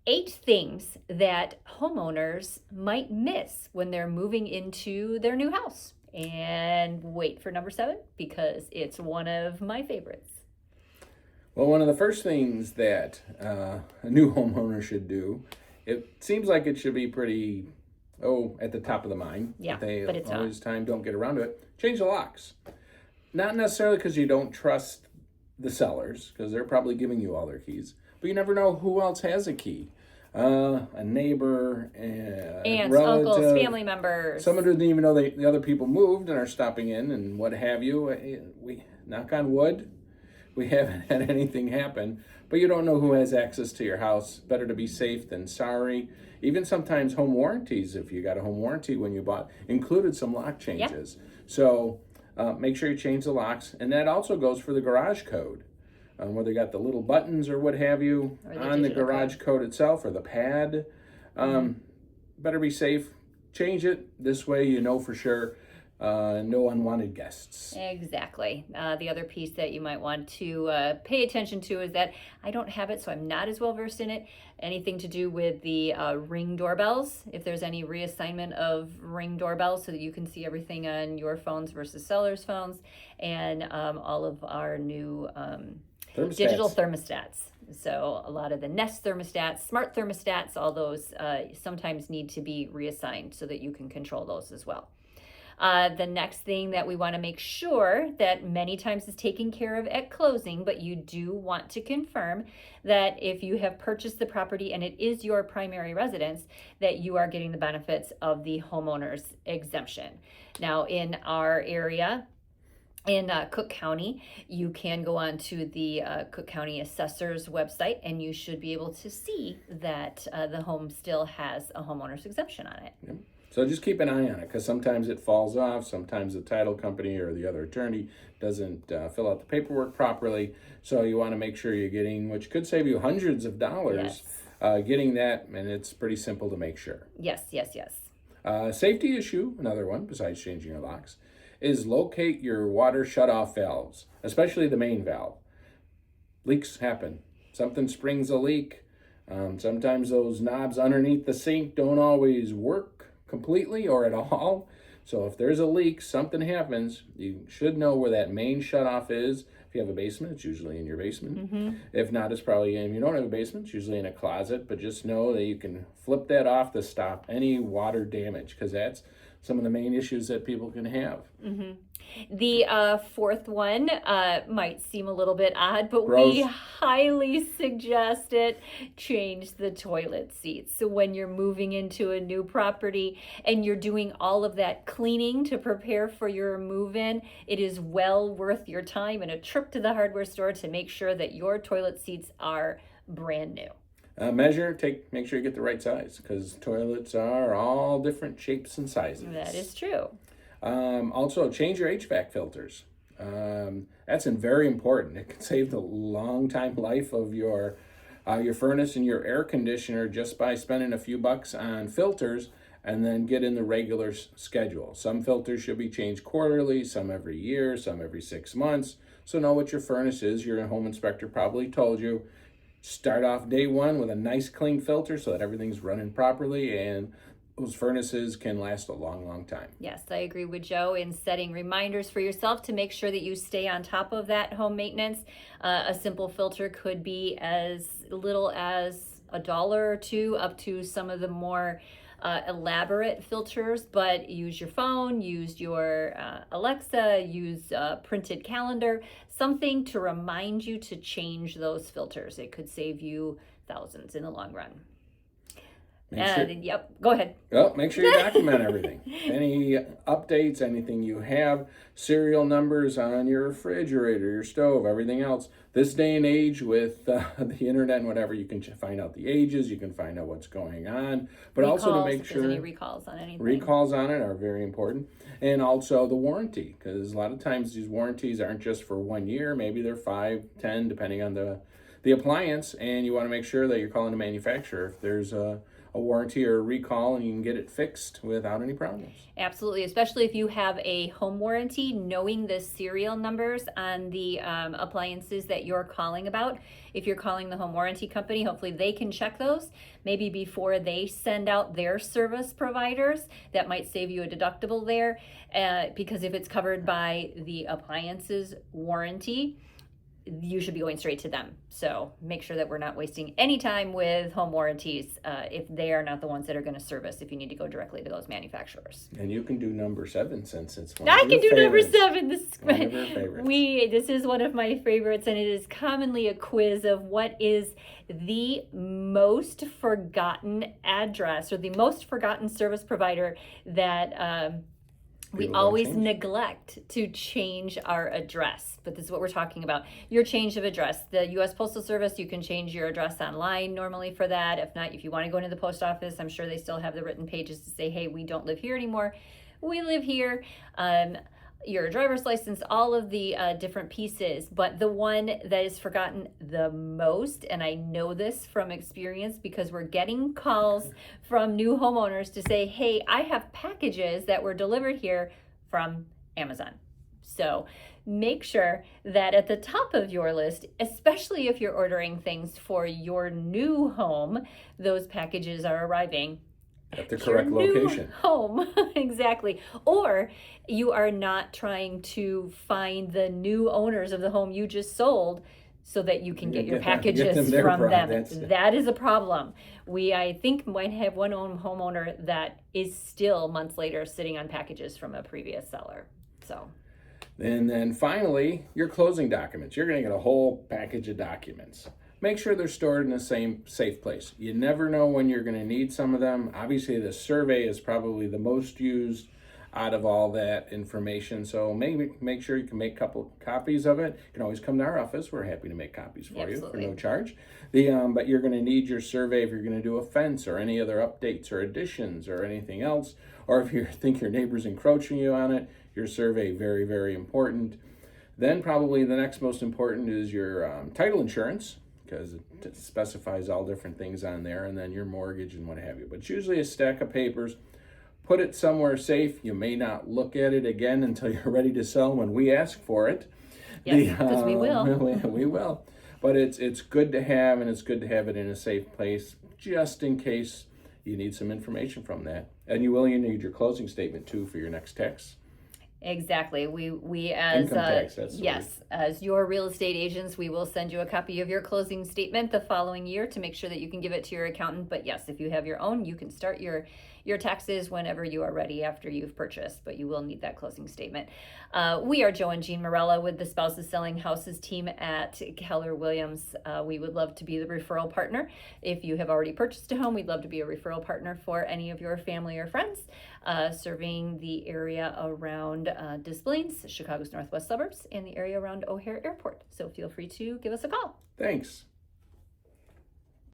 8 things that homeowners might miss when they're moving into their new house. And wait for number 7 because it's one of my favorites. Well, one of the first things that a new homeowner should do, it seems like it should be pretty, at the top of the mind. Yeah, They but it's not. always time don't get around to it. Change the locks. Not necessarily because you don't trust the sellers, because they're probably giving you all their keys, but you never know who else has a key. A neighbor, a Aunts, relative, uncles, family members. someone doesn't even know the other people moved and are stopping in and what have you. We knock on wood, we haven't had anything happen, but you don't know who has access to your house. Better to be safe than sorry. Even sometimes home warranties, if you got a home warranty when you bought, included some lock changes. Yeah. So make sure you change the locks, and that also goes for the garage code. Whether you got the little buttons or what have you on the garage code itself or the pad. Better be safe. Change it. This way you know for sure no unwanted guests. Exactly. The other piece that you might want to pay attention to is that I don't have it, so I'm not as well versed in it. Anything to do with the Ring doorbells, if there's any reassignment of Ring doorbells so that you can see everything on your phones versus sellers' phones, and all of our new digital thermostats. So a lot of the Nest thermostats, smart thermostats, all those sometimes need to be reassigned so that you can control those as well. The next thing that we want to make sure that many times is taken care of at closing, but you do want to confirm that if you have purchased the property and it is your primary residence, that you are getting the benefits of the homeowner's exemption. Now, in our area, in Cook County, you can go on to the Cook County Assessor's website and you should be able to see that the home still has a homeowner's exemption on it. Yep. So just keep an eye on it, because sometimes it falls off. Sometimes the title company or the other attorney doesn't fill out the paperwork properly. So you want to make sure you're getting, which could save you hundreds of dollars, getting that, and it's pretty simple to make sure. Yes, yes, yes. Safety issue, another one, besides changing your locks, is locate your water shutoff valves, especially the main valve. Leaks happen. Something springs a leak. Sometimes those knobs underneath the sink don't always work completely or at all. So if there's a leak, something happens, you should know where that main shutoff is. If you have a basement, it's usually in your basement. If not, it's probably if you don't have a basement, it's usually in a closet. But just know that you can flip that off to stop any water damage, because that's some of the main issues that people can have. The fourth one might seem a little bit odd, but Gross. we highly suggest it. Change the toilet seats. So when you're moving into a new property and you're doing all of that cleaning to prepare for your move-in, it is well worth your time and a trip to the hardware store to make sure that your toilet seats are brand new. Make sure you get the right size, because toilets are all different shapes and sizes. That is true. Also, change your HVAC filters. That's very important. It can save the long time life of your furnace and your air conditioner just by spending a few bucks on filters, and then get in the regular schedule. Some filters should be changed quarterly, some every year, some every 6 months. So know what your furnace is. Your home inspector probably told you. Start off day one with a nice clean filter so that everything's running properly, and those furnaces can last a long, long time. Yes, I agree with Joe in setting reminders for yourself to make sure that you stay on top of that home maintenance. A simple filter could be as little as $1 or $2, up to some of the more elaborate filters, but use your phone, use your Alexa, use a printed calendar, something to remind you to change those filters. It could save you thousands in the long run. Yep, go ahead. Well, make sure you document everything. Any updates, anything you have, serial numbers on your refrigerator, your stove, everything else. This day and age with the internet and whatever, you can find out the ages, you can find out what's going on. But recalls, also to make sure any recalls on anything. Recalls on it are very important. And also the warranty, because a lot of times these warranties aren't just for 1 year, maybe they're 5, 10, depending on the appliance, and you want to make sure that you're calling the manufacturer if there's a a warranty or a recall, and you can get it fixed without any problems. Absolutely, especially if you have a home warranty, knowing the serial numbers on the appliances that you're calling about. If you're calling the home warranty company, hopefully they can check those maybe before they send out their service providers. That might save you a deductible there, because if it's covered by the appliances warranty, you should be going straight to them. So make sure that we're not wasting any time with home warranties if they are not the ones that are going to service, if you need to go directly to those manufacturers. And you can do number 7 since it's one I of can your do number favorites. 7. One of your favorites. This is one of my favorites, and it is commonly a quiz of what is the most forgotten address or the most forgotten service provider that we always neglect to change our address. But this is what we're talking about. Your change of address. The U.S. Postal Service, you can change your address online normally for that. If not, if you want to go into the post office, I'm sure they still have the written pages to say, hey, we don't live here anymore. We live here. Your driver's license, all of the different pieces. But the one that is forgotten the most, and I know this from experience because we're getting calls from new homeowners to say, hey, I have packages that were delivered here from Amazon. So make sure that at the top of your list, especially if you're ordering things for your new home, those packages are arriving at the correct location. Home, exactly. Or you are not trying to find the new owners of the home you just sold so that you can get your packages from them. That is a problem. I think, might have one homeowner that is still months later sitting on packages from a previous seller. So. And then finally, your closing documents. You're going to get a whole package of documents. Make sure they're stored in the same safe place. You never know when you're going to need some of them. Obviously, the survey is probably the most used out of all that information. So make sure you can make a couple copies of it. You can always come to our office. We're happy to make copies for you for no charge. But you're going to need your survey if you're going to do a fence or any other updates or additions or anything else. Or if you think your neighbor's encroaching you on it, your survey, very, very important. Then probably the next most important is your title insurance, because it specifies all different things on there, and then your mortgage and what have you. But it's usually a stack of papers. Put it somewhere safe. You may not look at it again until you're ready to sell when we ask for it. Yes, because we will. We will. But it's good to have, and it's good to have it in a safe place just in case you need some information from that. And you need your closing statement too for your next tax. Exactly. We as income tax, that's the yes, word. As your real estate agents, we will send you a copy of your closing statement the following year to make sure that you can give it to your accountant. But yes, if you have your own, you can start your taxes whenever you are ready after you've purchased, but you will need that closing statement. We are Joe and Jean Marella with the Spouses Selling Houses team at Keller Williams. We would love to be the referral partner. If you have already purchased a home, we'd love to be a referral partner for any of your family or friends serving the area around Des Plaines, Chicago's northwest suburbs, and the area around O'Hare Airport. So feel free to give us a call. Thanks.